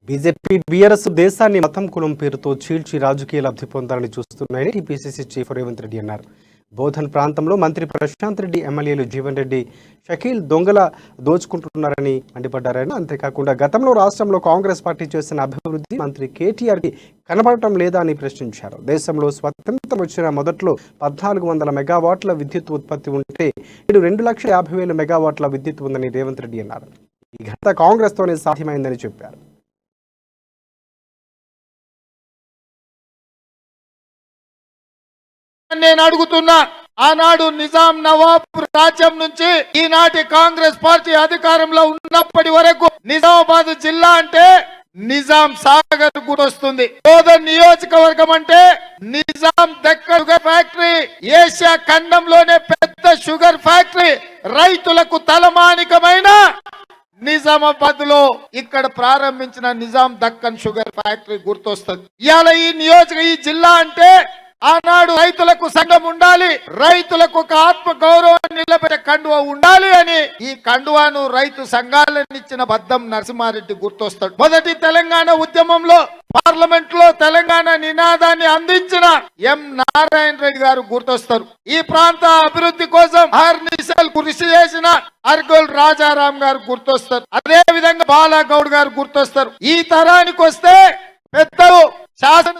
BJP BRS దేశాన్ని మతం కులం పేరుతో చీల్చి రాజకీయ లబ్ధి పొందాలని చూస్తున్నాయని టీపీసీసీ చీఫ్ రేవంత్ రెడ్డి అన్నారు. బోధన్ ప్రాంతంలో మంత్రి ప్రశాంత్ రెడ్డి, ఎమ్మెల్యేలు జీవన్ రెడ్డి, షకీల్ దొంగల దోచుకుంటున్నారని మండిపడ్డారని. అంతేకాకుండా గతంలో రాష్ట్రంలో కాంగ్రెస్ పార్టీ చేసిన అభివృద్ధి మంత్రి కేటీఆర్కి కనబడటం లేదా అని ప్రశ్నించారు. దేశంలో స్వతంత్రం వచ్చిన మొదట్లో 1400 మెగావాట్ల విద్యుత్ ఉత్పత్తి ఉంటే నేడు 2,50,000 మెగావాట్ల విద్యుత్ ఉందని రేవంత్ రెడ్డి అన్నారు. ఈ ఘనత కాంగ్రెస్తోనే సాధ్యమైందని చెప్పారు. నేను అడుగుతున్నా, ఆనాడు నిజాం నవాబ్ రాజ్యం నుంచి ఈనాటి కాంగ్రెస్ పార్టీ అధికారంలో ఉన్నప్పటి వరకు నిజామాబాద్ జిల్లా అంటే నిజాం సాగర్ గుర్తొస్తుంది. బోధన్ నియోజకవర్గం అంటే Nizam Deccan sugar factory, Asia ఖండంలోనే పెద్ద షుగర్ ఫ్యాక్టరీ, రైతులకు తలమానికమైన నిజామాబాద్ లో ఇక్కడ ప్రారంభించిన నిజాం దక్కన్ షుగర్ ఫ్యాక్టరీ గుర్తొస్తుంది. ఇవాళ ఈ జిల్లా అంటే ఆనాడు రైతులకు సంఘం ఉండాలి, రైతులకు ఒక ఆత్మ గౌరవం నిలబెట్టే కండువా ఉండాలి అని ఈ కండువాను రైతు సంఘాలను ఇచ్చిన బద్దం నరసింహారెడ్డి గుర్తొస్తాడు. మొదటి తెలంగాణ ఉద్యమంలో పార్లమెంట్ లో తెలంగాణ నినాదాన్ని అందించిన ఎం నారాయణ రెడ్డి గారు గుర్తొస్తారు. ఈ ప్రాంత అభివృద్ధి కోసం అహర్నిశలు కృషి చేసిన అర్గోల్ రాజారాం గారు గుర్తొస్తారు. అదే విధంగా బాలాగౌడ్ గారు గుర్తొస్తారు. ఈ తరానికి వస్తే పెద్దలు శాసన